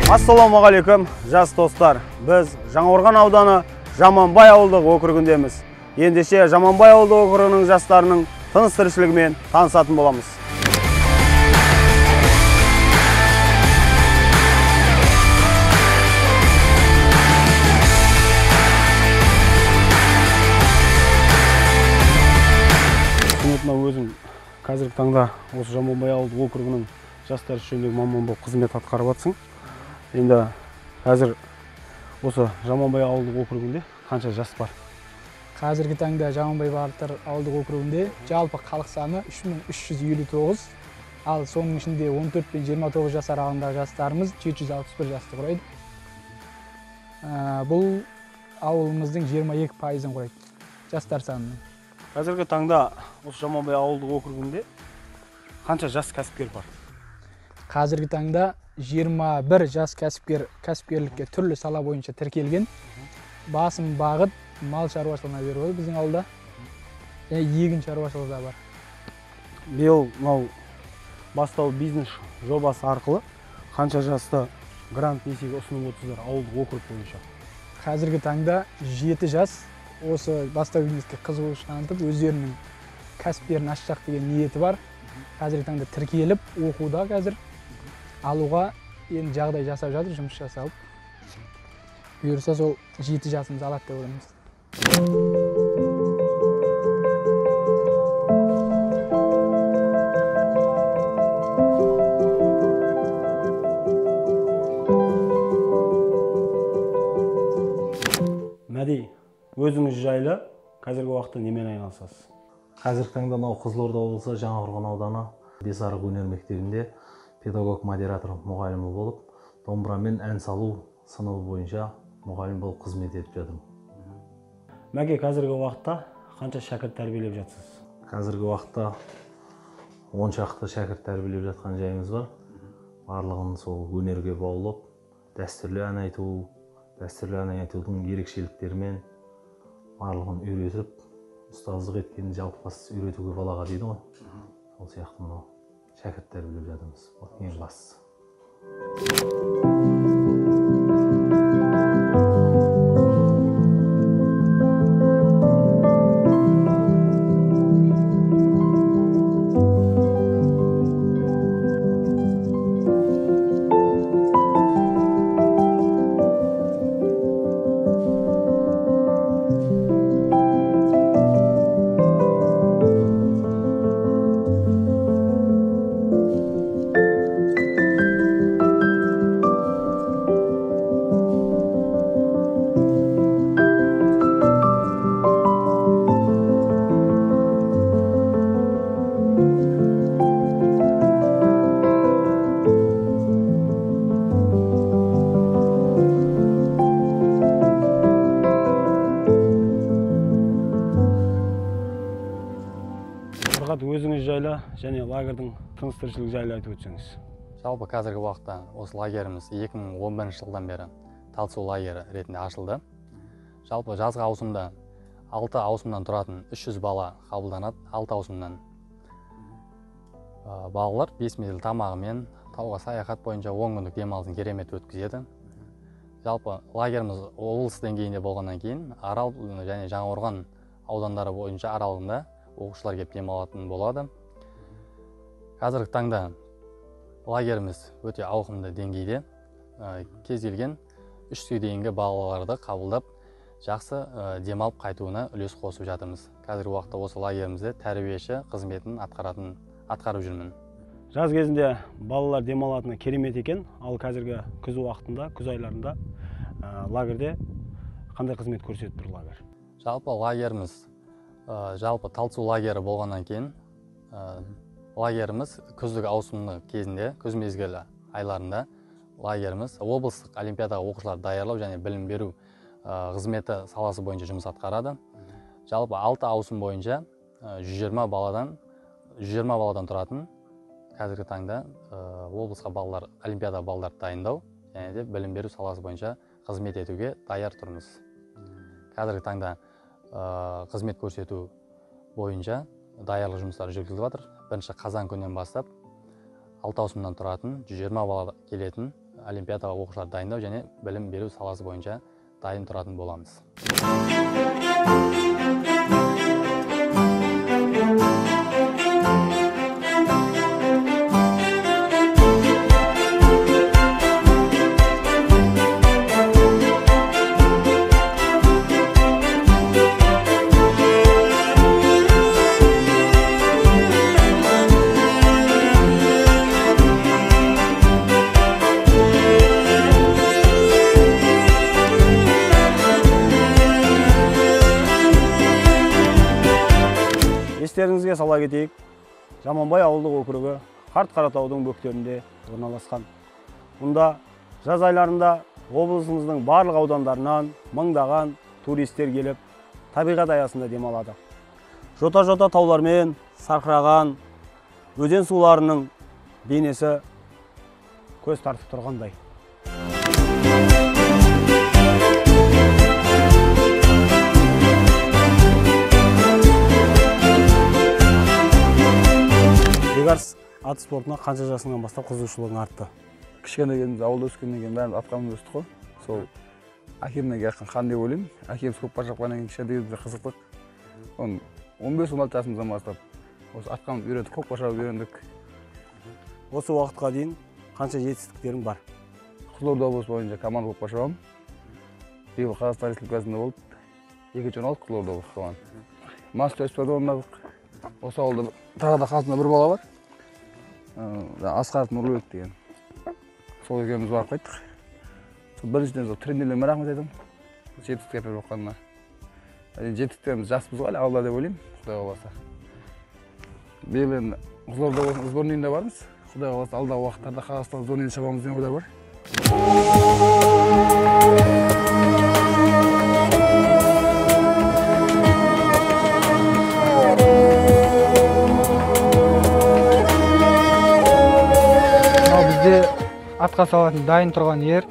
Ассалаумағалейкум, жас достар. Біз Жаңақорған ауданы Жаманбай ауылдық округіндеміз. Ендеше Жаманбай ауылдық округінің жастарының тыныс тіршілігімен танысатын боламыз. Өзім қазіргі таңда осы Жаманбай ауылдық округінің жастар жөніндегі маман болып қызмет атқарып жатсың. Енді қазір осы Жаманбай ауылдық округінде қанша жас бар? Қазіргі таңда Жаманбай ауылдық округінде жалпы халық саны 3359, ал соның ішінде 14 пен 29 жас аралығындағы жастарымыз 761 жасты құрайды. Бұл ауылымыздың 22%-ын құрайды жастар санының. Қазіргі таңда осы Жаманбай ауылдық округінде қанша жас кәсіпкер бар? Қазіргі таңда 21 жас кәсіпкерлікке түрлі сала бойынша тіркелген. Басым бағыт мал шаруашылығына беріп отыр біздің ауылда. Және егін шаруашылығы да бар. Биыл мынау бастау бизнес жобасы арқылы қанша жасты грант несиеге ұсынып отырсыздар ауылдық округ бойынша? Қазіргі таңда 7 жас осы бастау бизнеске қызығушылық танытып, өздерінің кәсіптерін ашсақ деген ниеті бар. Қазіргі таңда тіркеліп, оқуда қазір алуға енді жағдай жасап жатыр, жұмыс жасалып. Бұйырса сол 7 жасымыз алады деп ойлаймыз. Мәди, өзіңіз жайлы қазіргі уақытта немен айналысасыз? Қазіргі таңда Қызылорда облысы Жаңақорған ауданы Бесарық өнер мектебінде педагог модератор мұғалімі болып, домбырамен ән салу сыныбы бойынша мұғалім болып қызмет етіп жатырмын. Мәке, қазіргі уақытта қанша шәкірт тәрбиелеп жатсыз? Қазіргі уақытта 10 шақты шәкірт тәрбиелеп жатқан жайымыз бар. Барлығын сол өнерге баулып, дәстүрлі ән айтудың ерекшеліктерімен барлығын үйретіп, ұстаздық еткенді жалпы үйретуге балаға дейді ғой. Сол сияқты мынау шәкірт тәрбиелеп жатырмыз. Ең бастысы. Өзіңіз жайлы және лагердің тыныс тіршілігі жайлы айтып өтсеңіз. Жалпы қазіргі уақытта осы лагеріміз 2011 жылдан бері Талсу лагері ретінде ашылды. Жалпы жазғы ауысымда 6 ауысымнан тұратын 300 бала қабылданады. 6 ауысымнан балалар 5 мезгіл тамағымен тауға саяхат бойынша 10 күндік демалысын керемет өткізеді. Жалпы лагеріміз облыс деңгейінде болғаннан кейін Арал және Жаңақорған аудандары бойынша аралығында оқушылар келіп демалатын болады. Қазіргі таңда лагеріміз өте ауқымды деңгейде, кез келген 3-ге дейінгі балаларды қабылдап, жақсы демалып қайтуына үлес қосып жатырмыз. Қазіргі уақытта осы лагерімізде тәрбиеші қызметін атқарып жүрмін. Жаз кезінде балалар демалатыны керемет екен, ал қазіргі күз уақытында, күз айларында лагерде қандай қызмет көрсетіп тұр лагер? Жалпы лагеріміз жалпы Талсу лагері болғаннан кейін лагеріміз күздік ауысымның кезінде, күз мезгілі айларында лагеріміз облыстық олимпиадаға оқушылар даярлау және білім беру қызметі саласы бойынша жұмыс атқарады. Жалпы 6 ауысым бойынша 120 баладан тұратын қазіргі таңда облысқа олимпиада балаларды дайындау және де білім беру саласы бойынша қызмет етуге даяр тұрмыз. Қазіргі таңда қызмет көрсету бойынша даярлық жұмыстары жүргізіліп жатыр. Бірінші қазан күннен бастап 6 ауысымнан тұратын 120 бала келетін олимпиадаға оқушыларды дайындау және білім беру саласы бойынша дайын тұратын боламыз. Естеріңізге сала кетейік, Жаманбай ауылдық округі Қарт-Қаратаудың бөктерінде орналасқан. Мұнда жаз айларында облысымыздың барлық аудандарынан мыңдаған туристер келіп, табиғат аясында демалады. Жота-жота таулармен сарқыраған өзен суларының бейнесі көз тартып тұрғандай. Бекарыс ат спортына қанша жасыңнан бастап қызығушылығың артты? Кішкентай кезімізде ауылда өскеннен кейін бәріміз атқа мініп өстік қой. Сол әкемнен келген қан деп ойлаймын. Әкеміз көкпар шапқаннан кейін кішкентай кезімізде қызықтық. 15-16 жасымыздан бастап осы атқа мініп үйрендік, көкпар шабып үйрендік. Осы уақытқа дейін қанша жетістіктерің бар? Қызылорда облысы бойынша команда көкпар шабамын. Биыл Қазақстан Республикасында болып, 2-16 Қызылорда облысы қалған. Мастер спорт орындадық. Осы ауылда тағы да қасында бір бала бар. Асқаров Нұрлыбек деген. Сол екеуміз барып қайттық. Біріншіден сол тренерлеріме рахмет айтамын. Жетістікке әперіп жатқанына. Жетістіктеріміз жаспыз ғой, алда деп ойлаймын, Құдай қаласа. Биыл енді Қызылорда сборныйында бармыз. Құдай қаласа алдағы уақыттарда Қазақстан сборныйын шабамыз деген ойда бар. Атқа салатын дайын тұрған ер.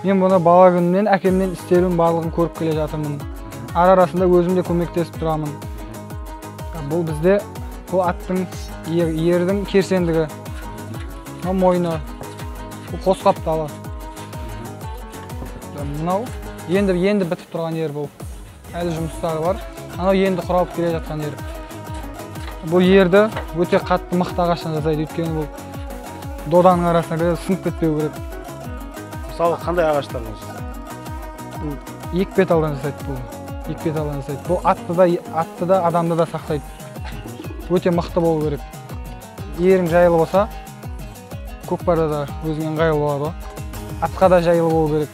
Мен бұны бала күнімнен әкемнен істерін барлығын көріп келе жатырмын. Арасында өзім де көмектесіп тұрамын. Бұл бізде бұл аттың ердің керсендігі, мойны, қос қапталы. Мынау енді бітіп тұрған ер бұл. Әлі жұмыстары бар. Анау енді құралып келе жатқан ер. Бұл ерді өте қатты мықты ағаштан жасайды, өйткені бұл доданың арасына кіреді, сынып кетпеу керек. Мысалы, қандай ағаштардан жасайды? Екпеталдан жасайды бұл. Екпеталдан жасайды. Бұл атты да, адамды да сақтайды. Өте мықты болу керек. Ерің жайлы болса, көкпарда да өзіңе ыңғайлы болады. Атқа да жайлы болу керек.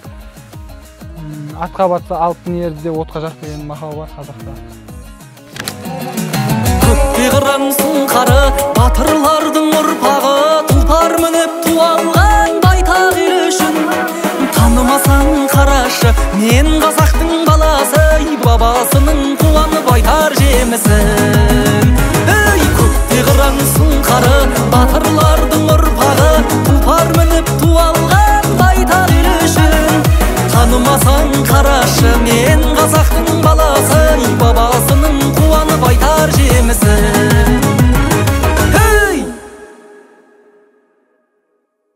Атқа батса алтын ерді де отқа жақ деген мақал бар қазақта. Көкте қыран сұңқары, батырлардың ұрпағы, тұлпар мініп туалған байтақ ел үшін. Танымасаң қарашы, мен қазақтың баласы, бабасының қуанып айтар жемісі.